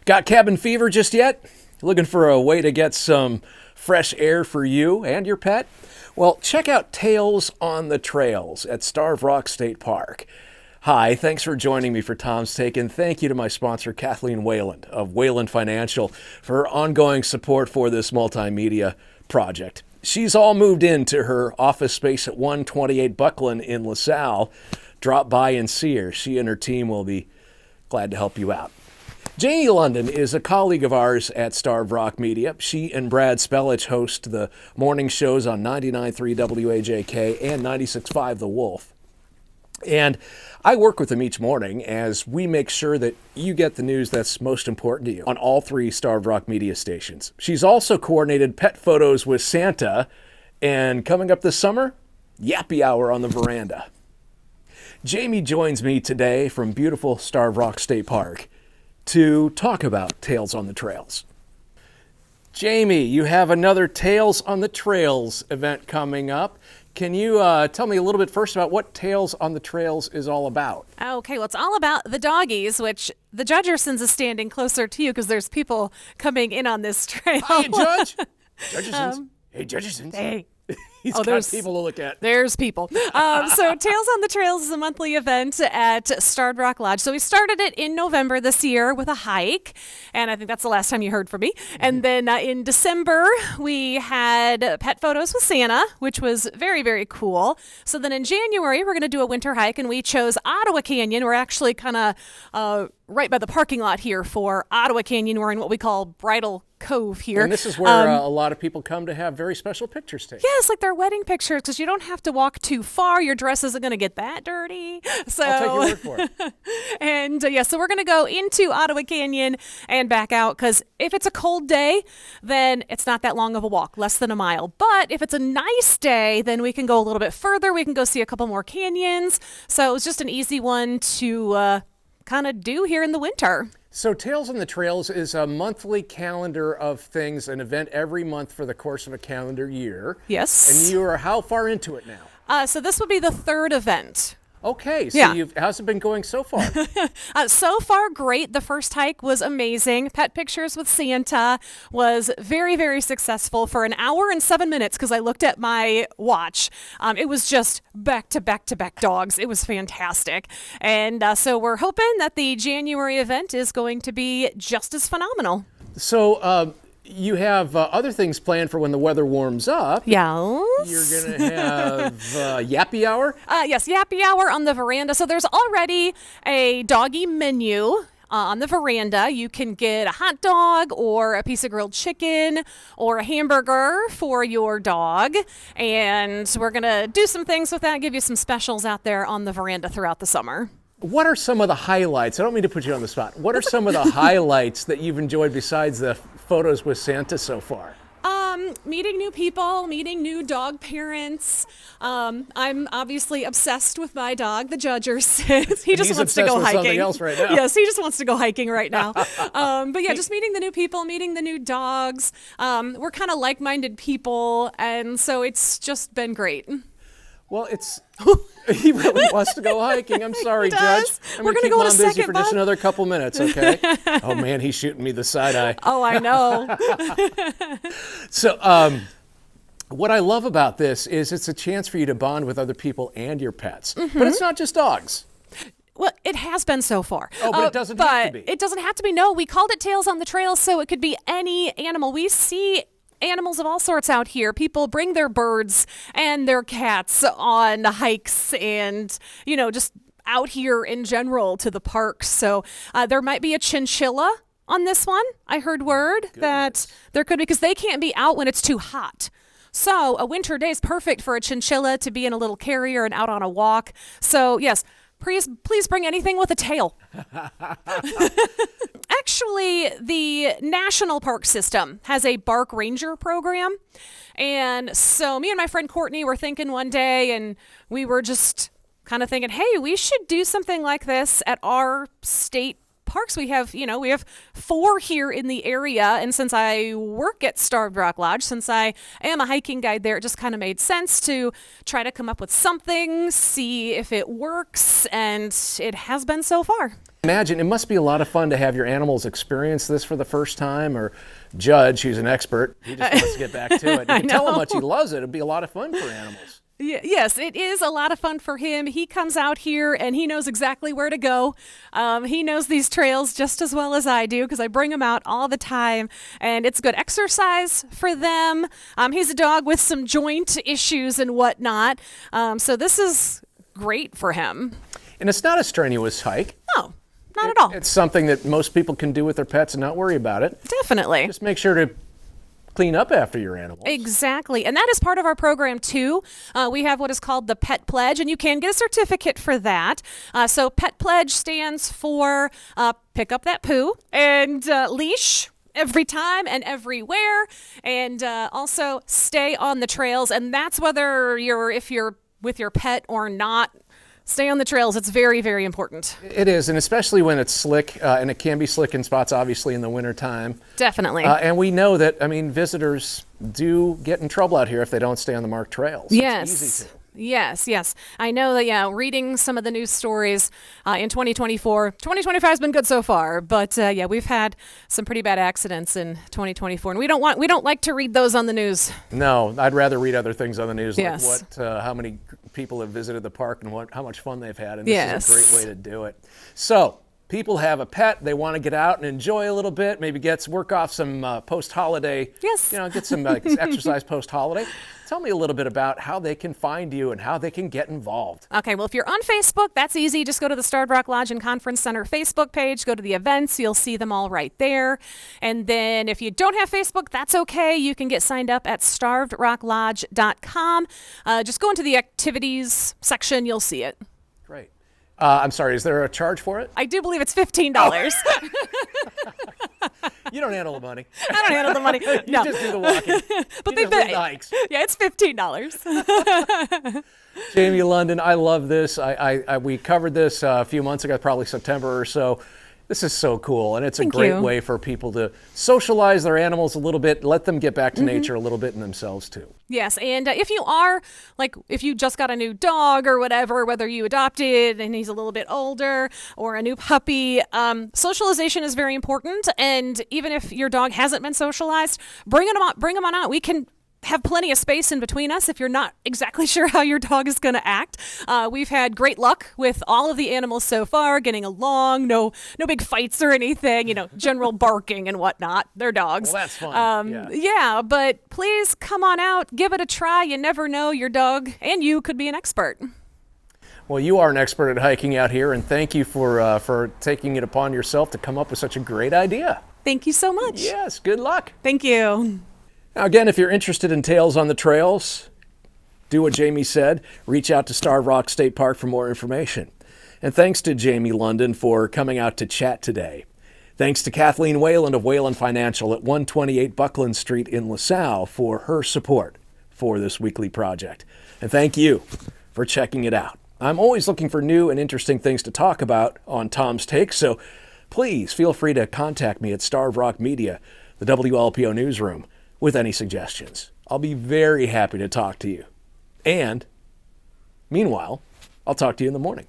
Got cabin fever just yet? Looking for a way to get some fresh air for you and your pet? Well, check out Tales on the Trails at Starved Rock State Park. Hi, thanks for joining me for Tom's Take, and thank you to my sponsor, Kathleen Wayland of Wayland Financial, for her ongoing support for this multimedia project. She's all moved into her office space at 128 Buckland in LaSalle. Drop by and see her. She and her team will be glad to help you out. Jaimie London is a colleague of ours at Starved Rock Media. She and Brad Spellich host the morning shows on 99.3 WAJK and 96.5 The Wolf. And I work with them each morning as we make sure that you get the news that's most important to you on all three Starved Rock Media stations. She's also coordinated pet photos with Santa, and coming up this summer, Yappy Hour on the veranda. Jaimie joins me today from beautiful Starved Rock State Park to talk about Tales on the Trails. Jaimie, you have another Tales on the Trails event coming up. Can you tell me a little bit first about what Tales on the Trails is all about? Okay, well, it's all about the doggies, which the Judgersons is standing closer to you because there's people coming in on this trail. Hi, Judge. Judgersons. Hey, Judgersons. Hey. He's got people to look at. There's people. So Tales on the Trails is a monthly event at Starved Rock Lodge. So we started it in November this year with a hike, and I think that's the last time you heard from me. And then in December, we had pet photos with Santa, which was very, very cool. So then in January, we're going to do a winter hike, and we chose Ottawa Canyon. We're actually kind of right by the parking lot here for Ottawa Canyon. We're in what we call Bridal Cove here. And this is where a lot of people come to have very special pictures taken. Yes, like their wedding pictures, because you don't have to walk too far. Your dress isn't going to get that dirty. So, I'll take your word for it. And so we're going to go into Ottawa Canyon and back out, because if it's a cold day, then it's not that long of a walk, less than a mile. But if it's a nice day, then we can go a little bit further. We can go see a couple more canyons. So it's just an easy one to kind of do here in the winter. So Tales on the Trails is a monthly calendar of things, an event every month for the course of a calendar year. Yes. And you are how far into it now? So this will be the third event. Okay, so Yeah. how's it been going so far? So far, great. The first hike was amazing. Pet Pictures with Santa was very, very successful for an hour and 7 minutes because I looked at my watch. It was just back to back to back dogs. It was fantastic. And so we're hoping that the January event is going to be just as phenomenal. So you have other things planned for when the weather warms up. Yes. You're going to have Yappy Hour? Yes, Yappy Hour on the veranda. So there's already a doggy menu on the veranda. You can get a hot dog or a piece of grilled chicken or a hamburger for your dog. And we're going to do some things with that, give you some specials out there on the veranda throughout the summer. What are some of the highlights? I don't mean to put you on the spot. What are some of the highlights that you've enjoyed besides the photos with Santa so far? Meeting new people, meeting new dog parents. I'm obviously obsessed with my dog, the Judgerson. He just wants to go with hiking. Something else right now. Yes, he just wants to go hiking right now. But yeah, just meeting the new people, meeting the new dogs. We're kind of like-minded people, and so it's just been great. Well, he really wants to go hiking. I'm sorry, Judge. I'm We're going to keep go Mom on a busy second, for just bud. another couple minutes, okay? Oh, man, he's shooting me the side eye. Oh, I know. So what I love about this is it's a chance for you to bond with other people and your pets. But it's not just dogs. Well, it has been so far. Oh, but it doesn't have to be. It doesn't have to be. No, we called it Tales on the Trail, so it could be any animal. We see animals of all sorts out here. People bring their birds and their cats on hikes and, just out here in general to the parks. So there might be a chinchilla on this one. I heard word that there could be, because they can't be out when it's too hot. So a winter day is perfect for a chinchilla to be in a little carrier and out on a walk. So yes, please bring anything with a tail. Actually, the National Park System has a Bark Ranger program. And so me and my friend Courtney were thinking one day, and we were just kind of thinking, hey, we should do something like this at our state parks. We have 4 here in the area. And since I work at Starved Rock Lodge, since I am a hiking guide there, it just kind of made sense to try to come up with something, see if it works. And it has been so far. Imagine, it must be a lot of fun to have your animals experience this for the first time, or Judge, who's an expert, he just wants to get back to it. You can tell him how much he loves it. It'd be a lot of fun for animals. Yes, it is a lot of fun for him. He comes out here and he knows exactly where to go. He knows these trails just as well as I do because I bring him out all the time, and it's good exercise for them. He's a dog with some joint issues and whatnot, so this is great for him. And it's not a strenuous hike. No, not at all. It's something that most people can do with their pets and not worry about it. Definitely. Just make sure to clean up after your animals. Exactly. And that is part of our program, too. We have what is called the Pet Pledge, and you can get a certificate for that. So Pet Pledge stands for pick up that poo and leash every time and everywhere, and also stay on the trails. And that's whether if you're with your pet or not. Stay on the trails. It's very, very important. It is, and especially when it's slick, and it can be slick in spots, obviously, in the wintertime. Definitely. And we know that, visitors do get in trouble out here if they don't stay on the marked trails. Yes. It's easy to. Yes. I know that, reading some of the news stories in 2024, 2025 has been good so far, but we've had some pretty bad accidents in 2024, and we don't like to read those on the news. No, I'd rather read other things on the news, Yes. like how many people have visited the park and how much fun they've had, and Yes. this is a great way to do it. So, people have a pet, they want to get out and enjoy a little bit, maybe work off some post-holiday, Yes. Get some exercise post-holiday. Tell me a little bit about how they can find you and how they can get involved. Okay, well, if you're on Facebook, that's easy. Just go to the Starved Rock Lodge and Conference Center Facebook page, go to the events, you'll see them all right there. And then if you don't have Facebook, that's okay. You can get signed up at starvedrocklodge.com. Just go into the activities section, you'll see it. Great. I'm sorry, is there a charge for it? I do believe it's $15. You don't handle the money. I don't handle the money. No. You just do the walking. But you they just lead the hikes. Yeah, it's $15. Jaimie London, I love this. We covered this a few months ago, probably September or so. This is so cool, and it's a great way for people to socialize their animals a little bit, let them get back to nature a little bit in themselves too. Yes, and if you just got a new dog or whatever, whether you adopted and he's a little bit older or a new puppy, socialization is very important. And even if your dog hasn't been socialized, bring him on out. We can have plenty of space in between us if you're not exactly sure how your dog is going to act. We've had great luck with all of the animals so far, getting along, no big fights or anything, general barking and whatnot. They're dogs. Well, that's fun. But please come on out, give it a try. You never know, your dog and you could be an expert. Well, you are an expert at hiking out here, and thank you for taking it upon yourself to come up with such a great idea. Thank you so much. Yes, good luck. Thank you. Now, again, if you're interested in Tales on the Trails, do what Jaimie said. Reach out to Starved Rock State Park for more information. And thanks to Jaimie London for coming out to chat today. Thanks to Kathleen Whalen of Whalen Financial at 128 Buckland Street in LaSalle for her support for this weekly project. And thank you for checking it out. I'm always looking for new and interesting things to talk about on Tom's Take, so please feel free to contact me at Starved Rock Media, the WLPO newsroom, with any suggestions. I'll be very happy to talk to you. And meanwhile, I'll talk to you in the morning.